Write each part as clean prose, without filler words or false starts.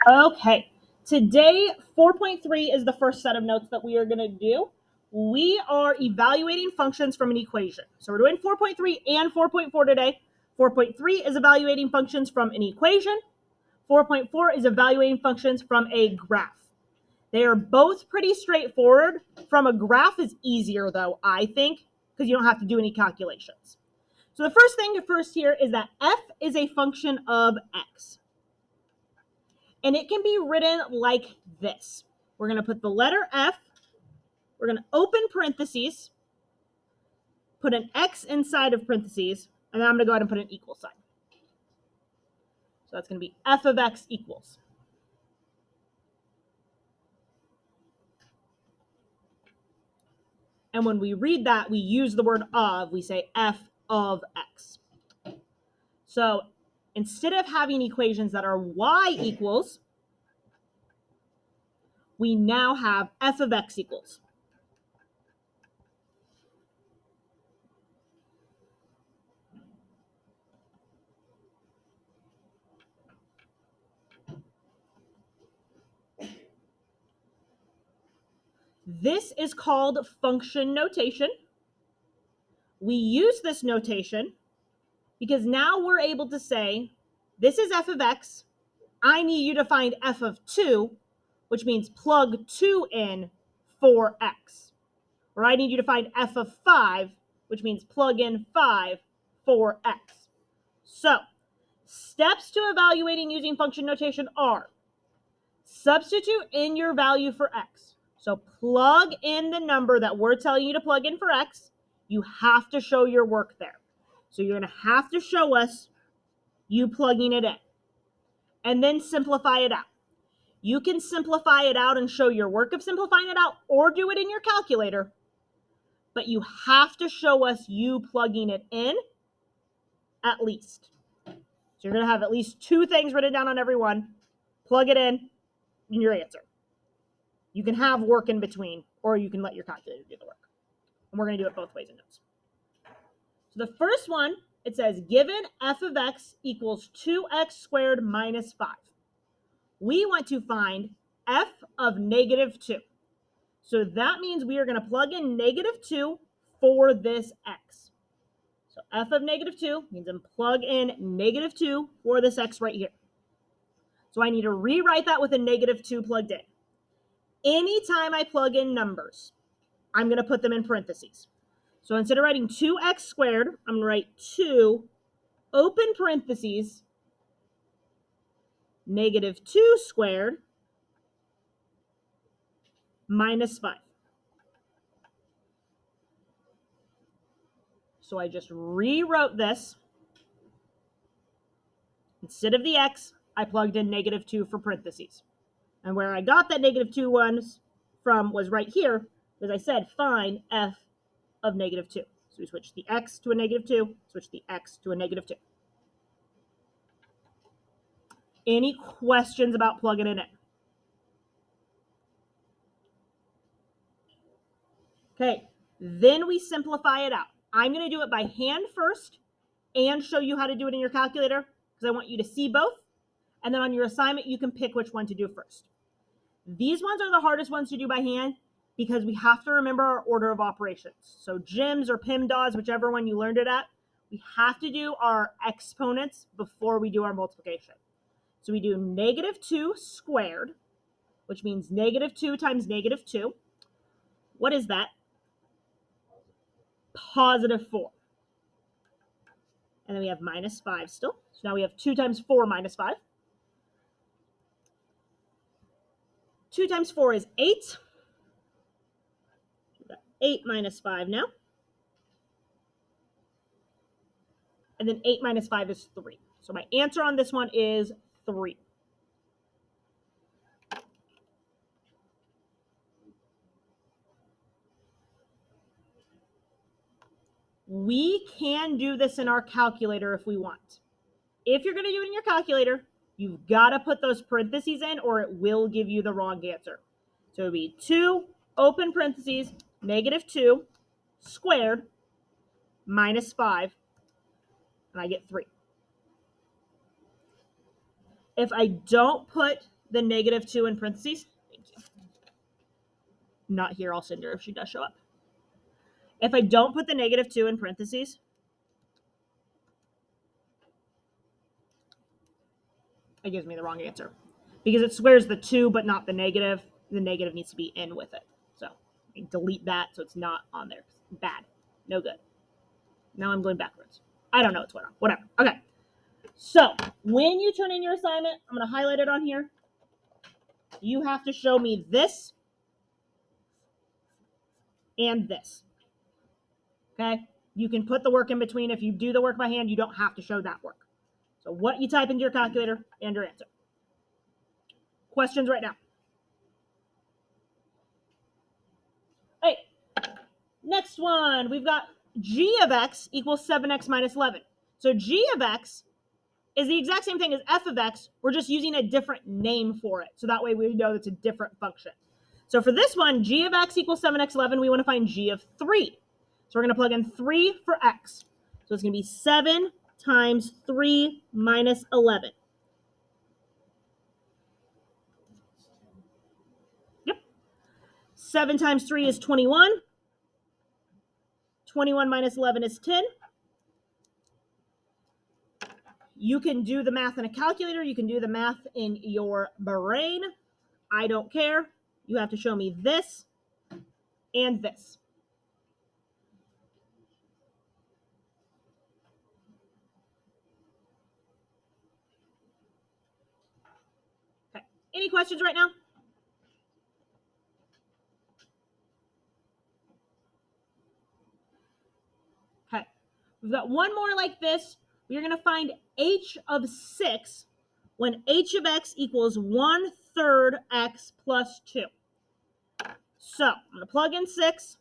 Okay, today 4.3 is the first set of notes that we are going to do. We are evaluating functions from an equation. So we're doing 4.3 and 4.4 today. 4.3 is evaluating functions from an equation. 4.4 is evaluating functions from a graph. They are both pretty straightforward. From a graph is easier though, I think, because you don't have to do any calculations. So the first thing first here is that f is a function of x. And it can be written like this. We're going to put the letter F, we're going to open parentheses, put an X inside of parentheses, and then I'm going to go ahead and put an equal sign. So that's going to be F of X equals. And when we read that, we use the word of, we say F of X. So instead of having equations that are Y equals, we now have F of X equals. This is called function notation. We use this notation because now we're able to say, this is f of x. I need you to find f of 2, which means plug 2 in for x. Or I need you to find f of 5, which means plug in 5 for x. So, steps to evaluating using function notation are substitute in your value for x. So plug in the number that we're telling you to plug in for x. You have to show your work there. So you're going to have to show us you plugging it in. And then simplify it out. You can simplify it out and show your work of simplifying it out or do it in your calculator. But you have to show us you plugging it in at least. So you're going to have at least 2 things written down on every one. Plug it in your answer. You can have work in between, or you can let your calculator do the work. And we're going to do it both ways in notes. So the first one, it says, given f of x equals 2x squared minus 5. We want to find f of negative 2. So that means we are going to plug in negative 2 for this x. So f of negative 2 means I'm plug in negative 2 for this x right here. So I need to rewrite that with a negative 2 plugged in. Anytime I plug in numbers, I'm going to put them in parentheses. So instead of writing 2x squared, I'm going to write 2, open parentheses, negative 2 squared minus 5. So I just rewrote this. Instead of the x, I plugged in negative 2 for parentheses. And where I got that negative 2 ones from was right here, because I said find f of negative 2. So we switched the x to a negative 2, switched the x to a negative 2. Any questions about plugging it in? Okay, then we simplify it out. I'm going to do it by hand first and show you how to do it in your calculator because I want you to see both. And then on your assignment, you can pick which one to do first. These ones are the hardest ones to do by hand because we have to remember our order of operations. So GEMS or PIMDAS, whichever one you learned it at, we have to do our exponents before we do our multiplication. So we do negative 2 squared, which means negative 2 times negative 2. What is that? Positive 4. And then we have minus 5 still. So now we have 2 times 4 minus 5. 2 times 4 is 8. We've got 8 minus 5 now. And then 8 minus 5 is 3. So my answer on this one is 3. We can do this in our calculator if we want. If you're going to do it in your calculator, you've got to put those parentheses in or it will give you the wrong answer. So it would be 2, open parentheses, negative 2 squared minus 5, and I get 3. if I don't put the -2 in parentheses, thank you. Not here, I'll send her if she does show up. If I don't put the -2 in parentheses, it gives me the wrong answer. Because it squares the 2 but not the negative. The negative needs to be in with it. So I delete that so it's not on there. Bad. No good. Now I'm going backwards. I don't know what's going on. Whatever. Okay. So when you turn in your assignment, I'm going to highlight it on here. You have to show me this and this. Okay? You can put the work in between. If you do the work by hand, you don't have to show that work. So what you type into your calculator and your answer. Questions right now. Hey, next one. We've got g of x equals 7x minus 11. So g of x is the exact same thing as f of x. We're just using a different name for it. So that way we know it's a different function. So for this one, g of x equals 7x 11. We want to find g of 3. So we're going to plug in 3 for x. So it's going to be 7 times 3 minus 11. Yep. 7 times 3 is 21. 21 minus 11 is 10. You can do the math in a calculator. You can do the math in your brain. I don't care. You have to show me this and this. Okay. Any questions right now? Okay. We've got one more like this. We're going to find h of 6 when h of x equals 1/3 x plus 2. So I'm going to plug in 6.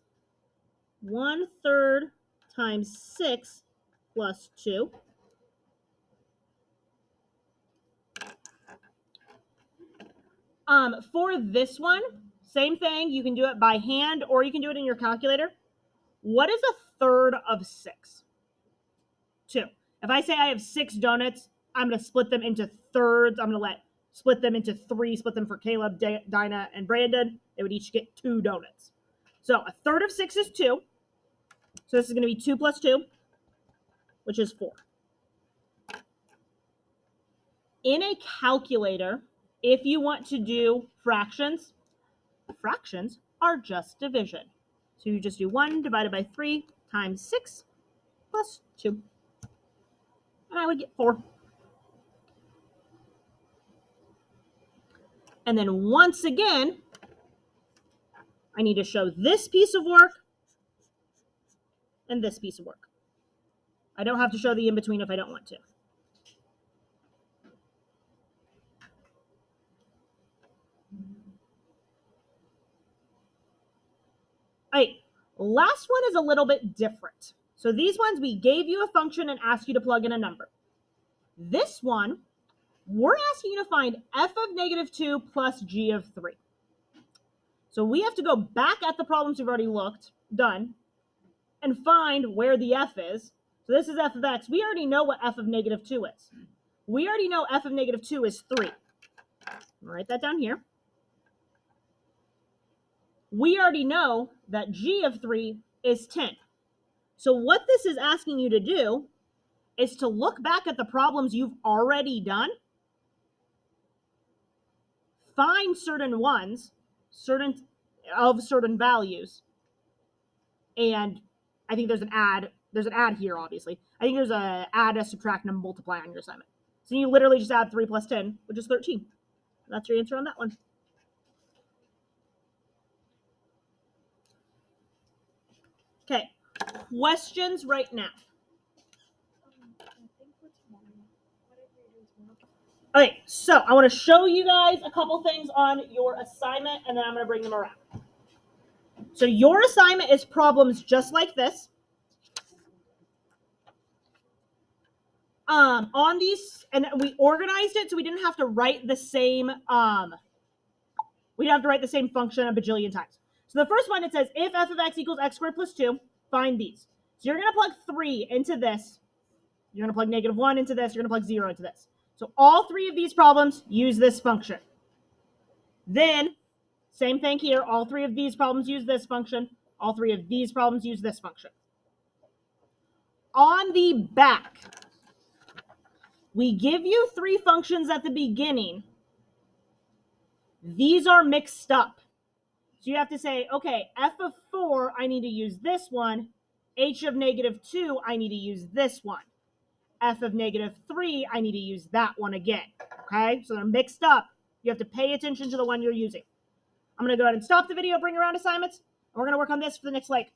1/3 times 6 plus 2. For this one, same thing. You can do it by hand or you can do it in your calculator. What is 1/3 of 6? 2. If I say I have 6 donuts, I'm going to split them into thirds. I'm going to split them into 3, split them for Caleb, Dinah, and Brandon. They would each get 2 donuts. So 1/3 of 6 is 2. So this is going to be 2 plus 2, which is 4. In a calculator, if you want to do fractions, fractions are just division. So you just do 1 divided by 3 times 6 plus 2. And I would get 4. And then once again, I need to show this piece of work and this piece of work. I don't have to show the in-between if I don't want to. All right, last one is a little bit different. So these ones, we gave you a function and asked you to plug in a number. This one, we're asking you to find f of -2 plus g of 3. So we have to go back at the problems we've already done, and find where the f is. So this is f of x. We already know what f of -2 is. We already know f of -2 is 3. I'll write that down here. We already know that g of 3 is 10. So what this is asking you to do is to look back at the problems you've already done, find certain ones, certain values, and I think there's an add here, obviously. I think there's a add, a subtract, and a multiply on your assignment. So you literally just add 3 plus 10, which is 13. That's your answer on that one. Okay, questions right now? Okay, so I want to show you guys a couple things on your assignment, and then I'm going to bring them around. So your assignment is problems just like this. On these, and we organized it so we didn't have to write the same, we didn't have to write the same function a bajillion times. So the first one, it says, if f of x equals x squared plus 2, find these. So you're going to plug 3 into this. You're going to plug -1 into this. You're going to plug 0 into this. So all three of these problems use this function. Then, same thing here. All three of these problems use this function. All three of these problems use this function. On the back, we give you three functions at the beginning. These are mixed up. So you have to say, okay, f of 4, I need to use this one. H of negative 2, I need to use this one. F of negative 3, I need to use that one again. Okay, so they're mixed up. You have to pay attention to the one you're using. I'm going to go ahead and stop the video, bring around assignments, and we're going to work on this for the next like